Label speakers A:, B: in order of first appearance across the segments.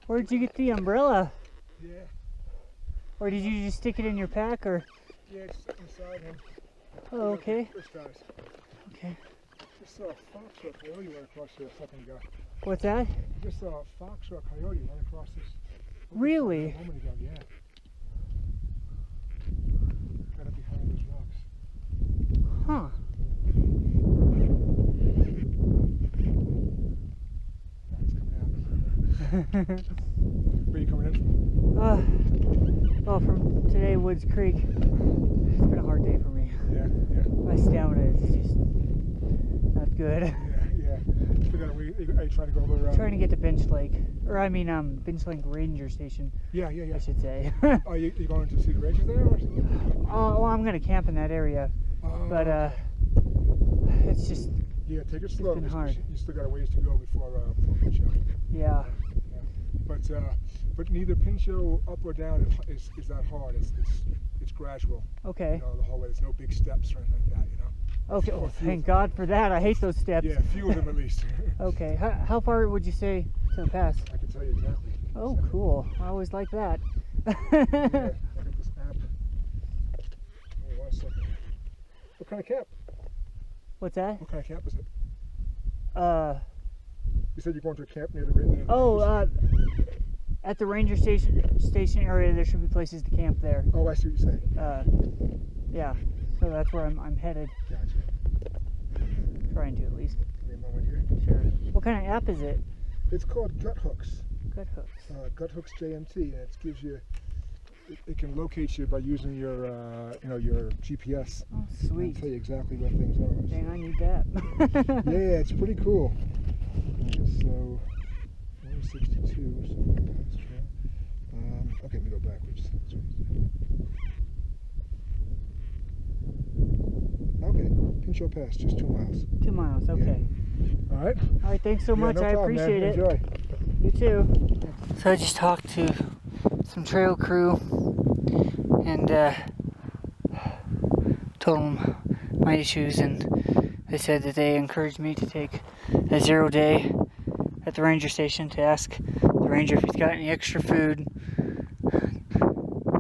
A: Where'd you get the umbrella?
B: Yeah.
A: Or did you just stick it in your pack, or?
B: Yeah, it's inside him.
A: Oh, okay.
B: First guys.
A: Okay.
B: Just saw a fox or a coyote run across here a second ago.
A: What's that?
B: Just saw a fox or a coyote run across this.
A: Really?
B: A moment ago, yeah. Got it behind those rocks.
A: Huh.
B: Yeah, it's coming out. Where are you coming in from?
A: Well, from today, Woods Creek. It's been a hard day for me.
B: Yeah, yeah.
A: My stamina is just not good.
B: Yeah. Are you trying to go over?
A: Trying to get to Bench Lake, or I mean, Bench Lake Ranger Station.
B: Yeah.
A: I should say.
B: Are you going to see the rangers there? Or?
A: Well, I'm gonna camp in that area, but it's just.
B: Yeah, take it slow.
A: It's been hard.
B: You still got a ways to go before Pinchot.
A: Yeah.
B: But neither Pinchot up or down is that hard. It's gradual.
A: Okay.
B: You know, the whole way. There's no big steps or anything like that. You know.
A: Okay. Well, thank God for that. I hate those steps.
B: Yeah, a few of them at least.
A: Okay. How far would you say to the pass?
B: I can tell you exactly.
A: Oh, cool. I always like that.
B: Yeah, I got this app. Hold on 1 second. What kind of camp?
A: What's that?
B: What kind of camp is it? You said you're going to a camp near the
A: Oh, at the ranger station area, there should be places to camp there.
B: Oh, I see what you're saying.
A: Yeah. So that's where I'm headed.
B: Gotcha.
A: Trying to, at least.
B: Give me a moment here.
A: Sure. What kind of app is it?
B: It's called Gut Hooks.
A: Gut Hooks.
B: Gut Hooks JMT, and it gives you. It can locate you by using your, your GPS.
A: Oh, sweet.
B: And tell you exactly where things are.
A: Dang, I need that.
B: Yeah, it's pretty cool. So, 162, so pass trail. Okay, let me go backwards. Okay, Pinchot Pass, just 2 miles.
A: 2 miles, okay.
B: Yeah. All right.
A: All right, thanks so much.
B: No
A: I
B: problem,
A: appreciate
B: man.
A: it.
B: Enjoy.
A: You too. So I just talked to some trail crew and told them my issues, and they said that they encouraged me to take a 0 day at the ranger station to ask the ranger if he's got any extra food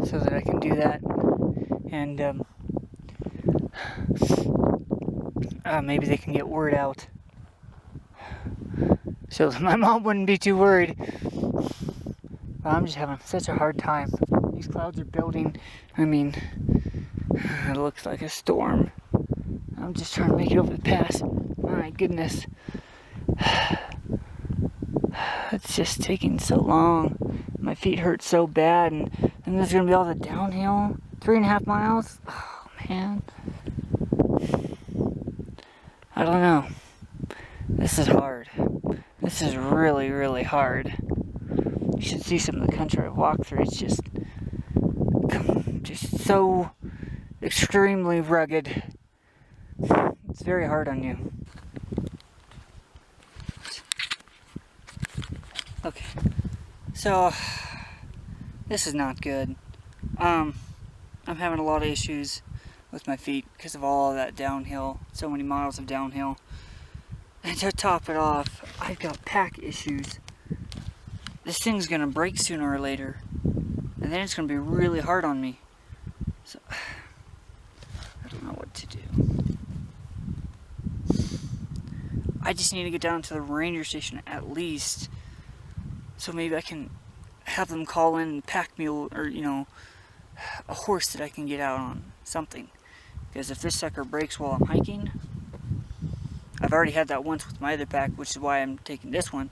A: so that I can do that, and maybe they can get word out so that my mom wouldn't be too worried. I'm just having such a hard time. These clouds are building. I mean, it looks like a storm. I'm just trying to make it over the pass. My goodness. It's just taking so long. My feet hurt so bad, and then there's gonna be all the downhill. 3.5 miles? Oh man. I don't know. This is hard. This is really, really hard. You should see some of the country I walk through. It's just so extremely rugged. It's very hard on you. Okay, so this is not good. I'm having a lot of issues with my feet because of all of that downhill, so many miles of downhill. And to top it off, I've got pack issues. This thing's gonna break sooner or later, and then it's gonna be really hard on me. So I don't know what to do. I just need to get down to the ranger station at least, so maybe I can have them call in and pack mule, or a horse that I can get out on, something. Because if this sucker breaks while I'm hiking, I've already had that once with my other pack, which is why I'm taking this one.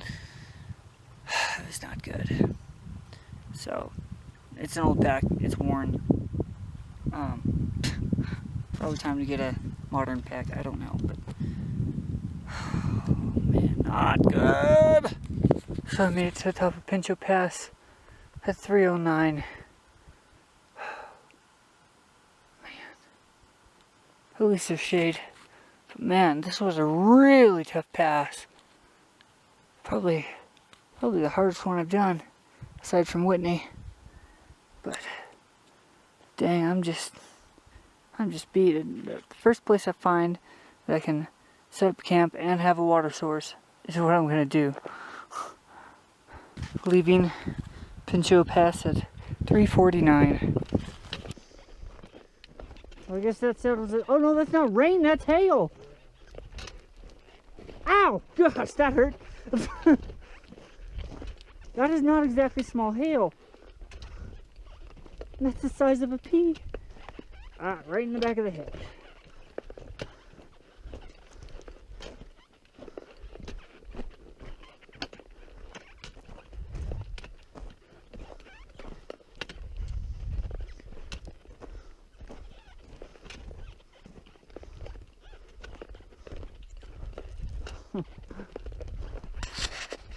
A: It's not good. So, it's an old pack, it's worn. Probably time to get a modern pack, I don't know, but oh man, not good. So I made it to the top of Pinchot Pass at 3:09. Man, at least there's shade. But man, this was a really tough pass. Probably the hardest one I've done, aside from Whitney. But dang, I'm just beat. The first place I find that I can set up camp and have a water source is what I'm gonna do. leaving Pinchot Pass at 3:49. Well, I guess that settles it. Oh no, that's not rain, that's hail! Ow! Gosh, that hurt! That is not exactly small hail. That's the size of a pea. Ah, right in the back of the head.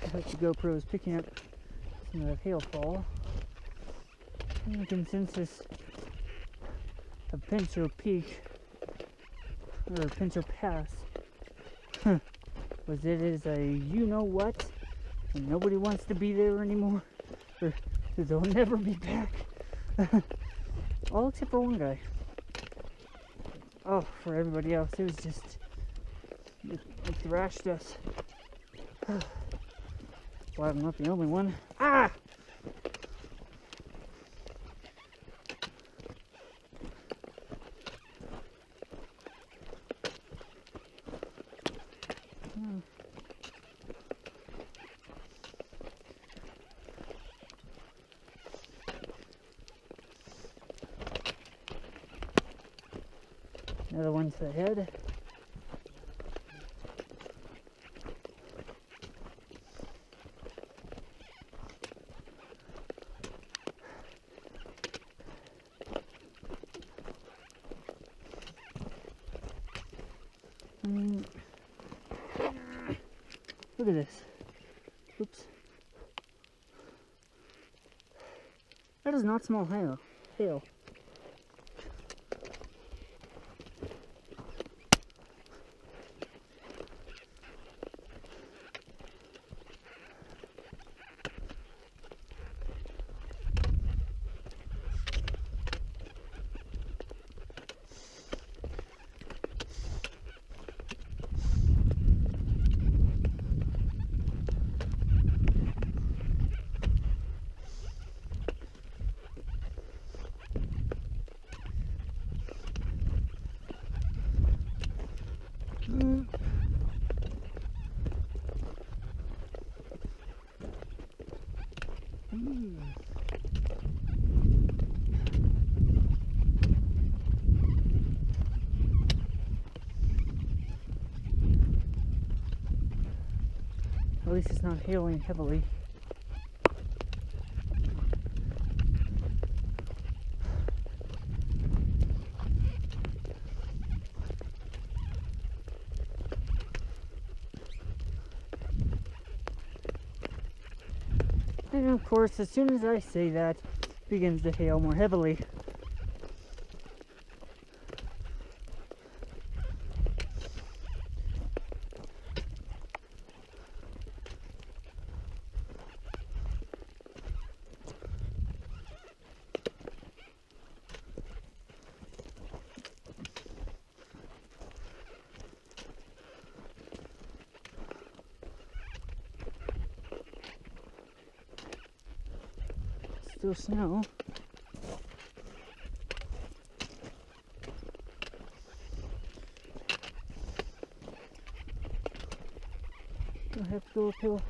A: I hope the GoPro is picking up some of that hail fall. And the consensus of Pinchot Peak, or Pinchot Pass, was it is a you-know-what, and nobody wants to be there anymore, or they'll never be back. All except for one guy. Oh, for everybody else, it was just, it thrashed us. Well, I'm not the only one. Ah! Another one to the head. Look at this. Oops. That is not small hail. At least it's not hailing heavily. And of course, as soon as I say that, it begins to hail more heavily. Still snow. I have to go uphill.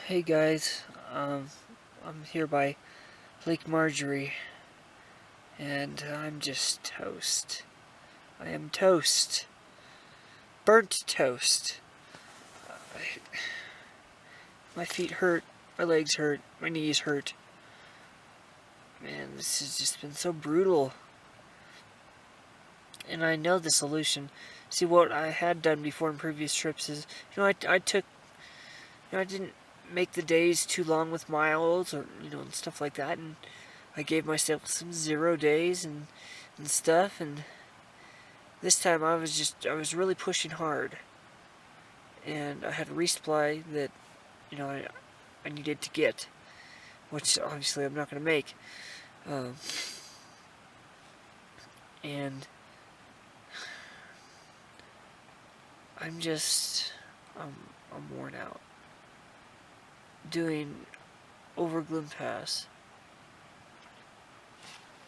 A: Hey guys, I'm here by Lake Marjorie, and I'm just toast. I am toast. Burnt toast. My feet hurt, my legs hurt, my knees hurt. Man, this has just been so brutal. And I know the solution. See, what I had done before in previous trips is, I took, I didn't make the days too long with miles or, and stuff like that, and I gave myself some 0 days and stuff, and this time I was really pushing hard, and I had a resupply that, I needed to get, which obviously I'm not going to make, and I'm worn out. Doing Pinchot Pass,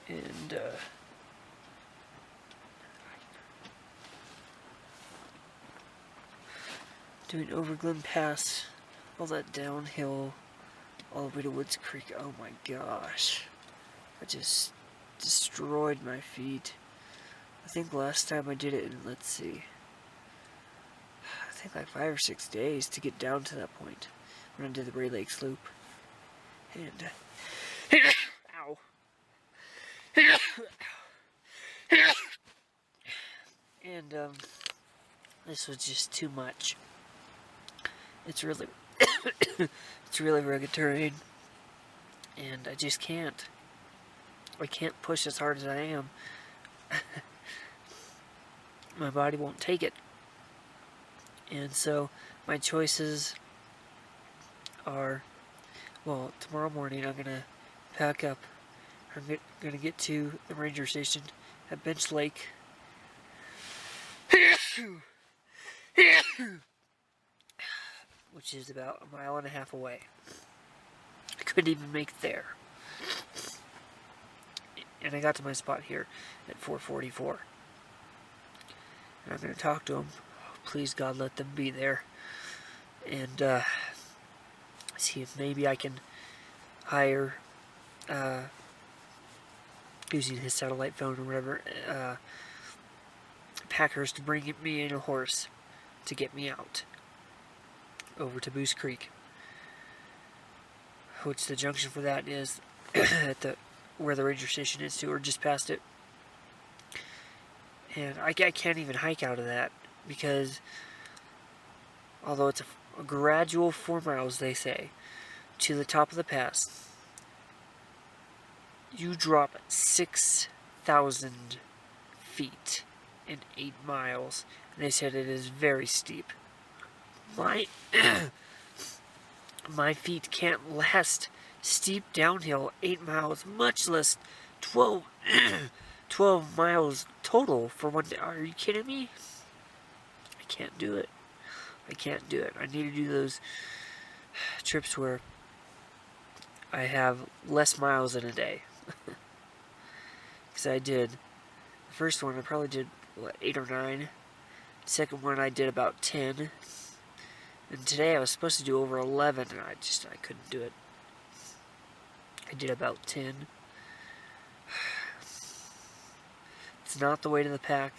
A: and doing Pinchot Pass, all that downhill, all the way to Woods Creek. Oh my gosh, I just destroyed my feet. I think last time I did it in, let's see, I think like 5 or 6 days to get down to that point when I did the Ray Lakes loop. And ow. And this was just too much. It's really it's really rugged terrain, and I just can't. I can't push as hard as I am. My body won't take it. And so my choices are, well, tomorrow morning I'm gonna pack up. I'm gonna get to the ranger station at Bench Lake. Which is about 1.5 miles away. I couldn't even make it there. And I got to my spot here at 4:44. And I'm going to talk to them. Please, God, let them be there. And see if maybe I can hire, using his satellite phone or whatever, packers to bring me in a horse to get me out over to Moose Creek, which the junction for that is at where the ranger station is too, or just past it. And I can't even hike out of that because although it's a gradual 4 miles, they say, to the top of the pass, you drop 6,000 feet in 8 miles. And they said it is very steep. My feet can't last steep downhill 8 miles, much less 12 miles total for one day. Are you kidding me? I can't do it. I can't do it. I need to do those trips where I have less miles in a day. Because I did, the first one I probably did, what, 8 or 9. Second one I did about 10. And today I was supposed to do over 11, and I couldn't do it. I did about 10. It's not the weight of the pack.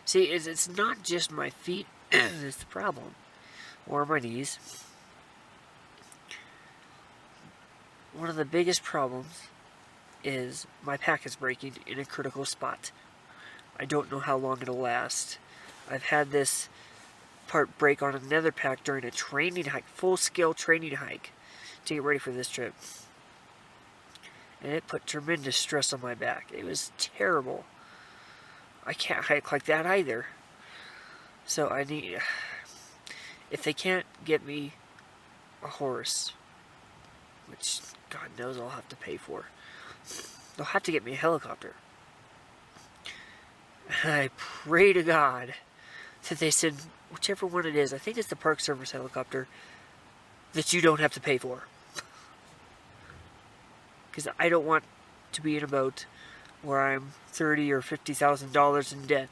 A: See, it's not just my feet that's the problem, or my knees. One of the biggest problems is my pack is breaking in a critical spot. I don't know how long it'll last. I've had this part break on another pack during a training hike, full-scale training hike, to get ready for this trip. And it put tremendous stress on my back. It was terrible. I can't hike like that either. So I need, if they can't get me a horse, which God knows I'll have to pay for, they'll have to get me a helicopter. And I pray to God that they send whichever one it is, I think it's the Park Service helicopter, that you don't have to pay for. Because I don't want to be in a boat where I'm $30,000 or $50,000 in debt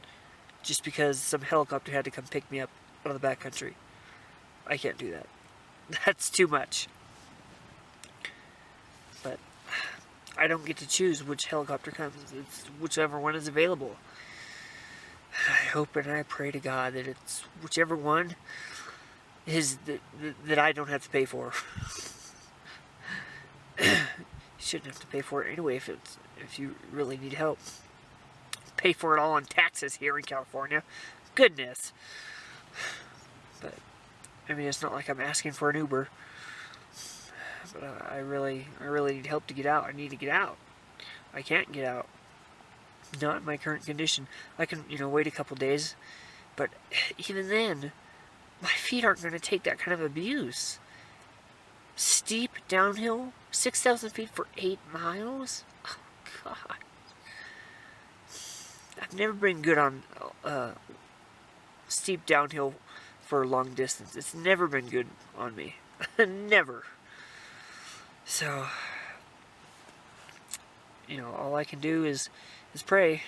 A: just because some helicopter had to come pick me up out of the backcountry. I can't do that.
C: That's too much. But I don't get to choose which helicopter comes. It's whichever one is available. I hope and I pray to God that it's whichever one is that I don't have to pay for. You shouldn't have to pay for it anyway if you really need help. Pay for it all in taxes here in California. Goodness. But I mean, it's not like I'm asking for an Uber. But I really need help to get out. I need to get out. I can't get out. Not in my current condition. I can, wait a couple days. But even then, my feet aren't going to take that kind of abuse. Steep downhill, 6,000 feet for 8 miles? Oh, God. I've never been good on steep downhill for long distance. It's never been good on me. Never. So, all I can do is pray.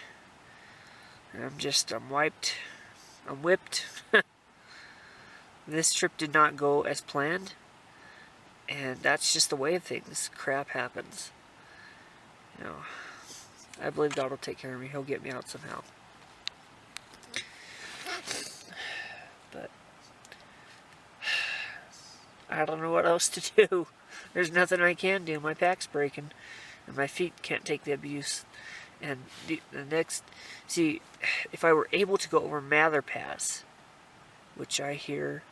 C: I'm wiped. I'm whipped. This trip did not go as planned. And that's just the way of things. Crap happens. I believe God will take care of me. He'll get me out somehow. But I don't know what else to do. There's nothing I can do. My back's breaking, and my feet can't take the abuse. And the next, see, if I were able to go over Mather Pass, which I hear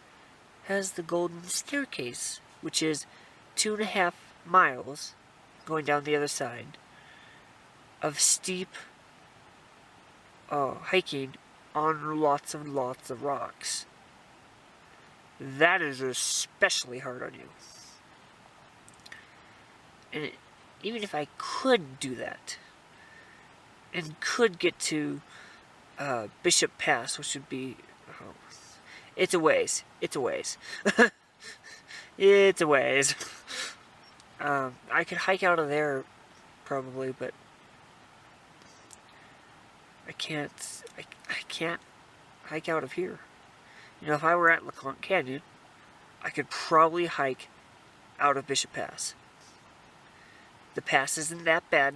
C: has the Golden Staircase, which is 2.5 miles going down the other side of steep hiking on lots of rocks. That is especially hard on you. And even if I could do that, and could get to Pinchot Pass, which would be, it's a ways. It's a ways. It's a ways. I could hike out of there, probably, but I can't hike out of here. If I were at LeConte Canyon, I could probably hike out of Pinchot Pass. The pass isn't that bad.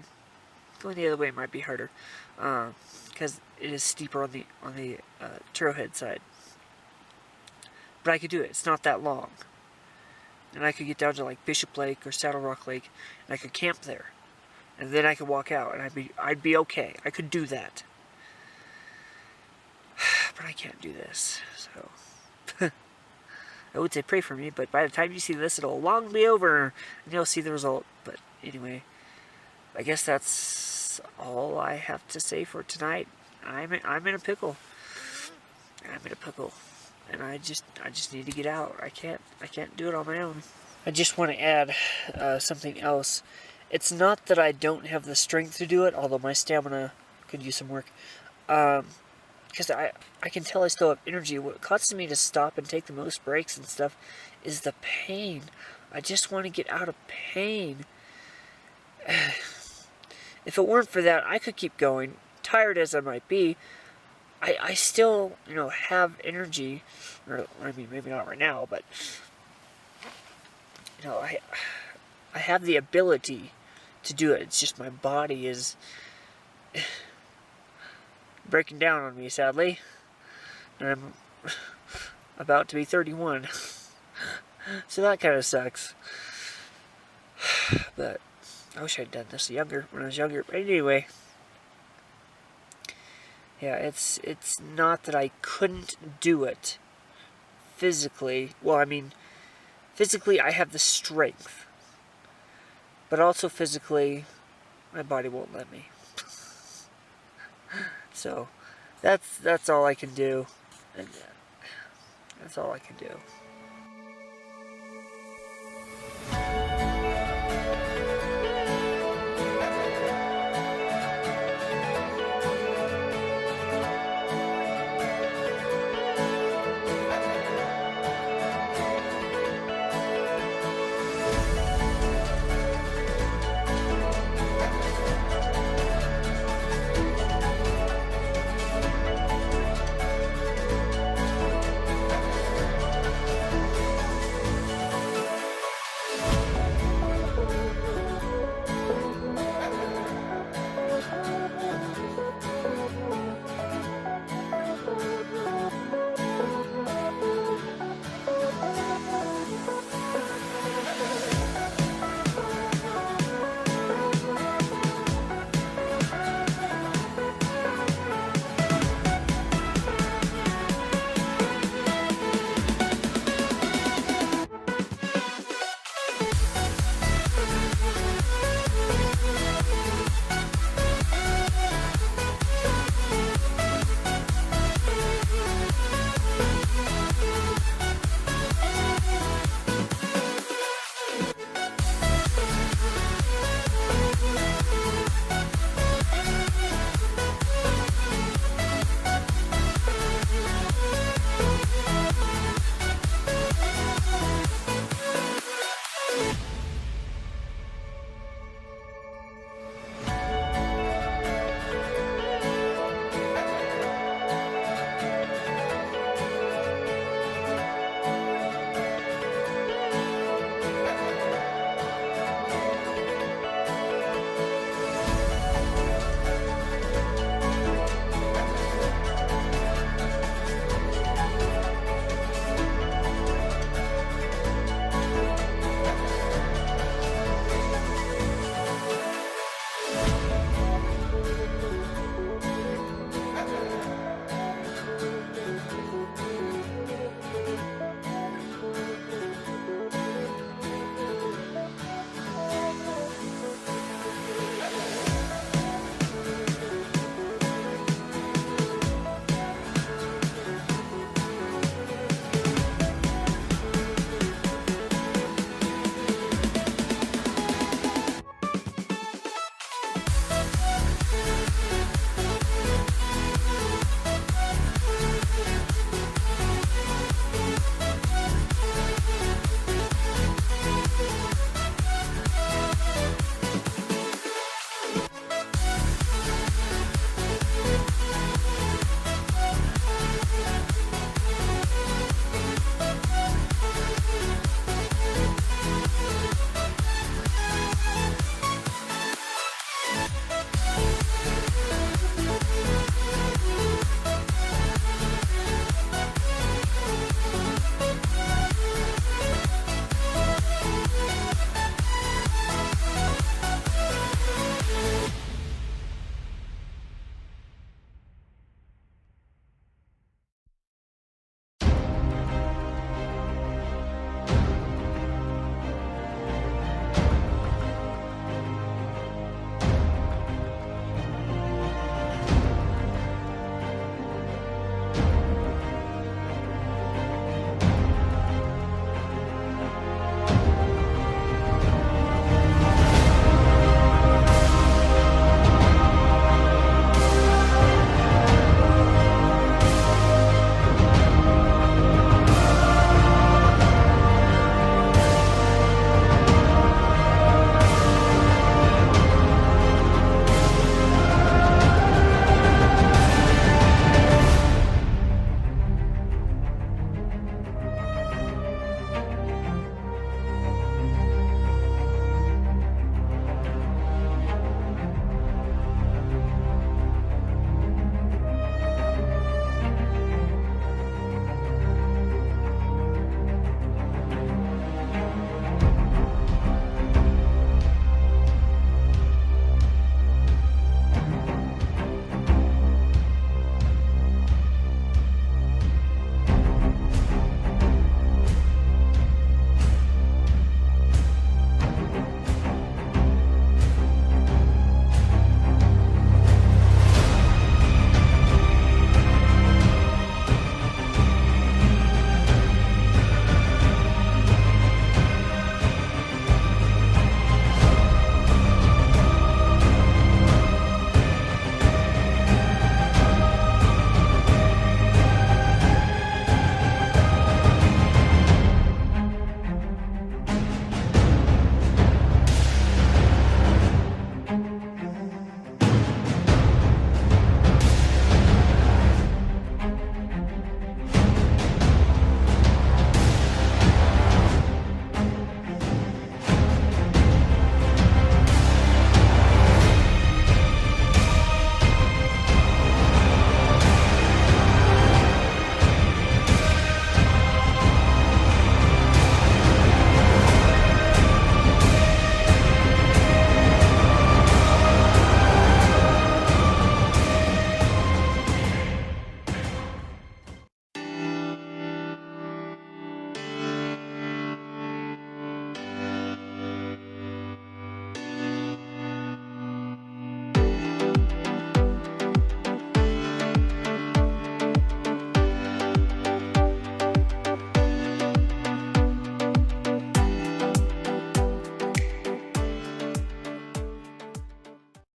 C: Going the other way might be harder, because it is steeper on the trailhead side. But I could do it. It's not that long, and I could get down to like Bishop Lake or Saddle Rock Lake, and I could camp there, and then I could walk out, and I'd be okay. I could do that, but I can't do this. So I would say pray for me, but by the time you see this, it'll long be over, and you'll see the result. But anyway, I guess that's all I have to say for tonight. I'm in a pickle. I'm in a pickle, and I just need to get out. I can't do it on my own. I just want to add something else. It's not that I don't have the strength to do it, although my stamina could use some work. Because I can tell I still have energy. What causes me to stop and take the most breaks and stuff is the pain. I just want to get out of pain. If it weren't for that, I could keep going. Tired as I might be, I still, have energy. Or, I mean, maybe not right now, but, I have the ability to do it. It's just my body is breaking down on me, sadly. And I'm about to be 31. So that kind of sucks. But I wish I'd done this when I was younger. But anyway, yeah, it's not that I couldn't do it physically. Well, I mean, physically I have the strength, but also physically my body won't let me. So that's all I can do. And that's all I can do.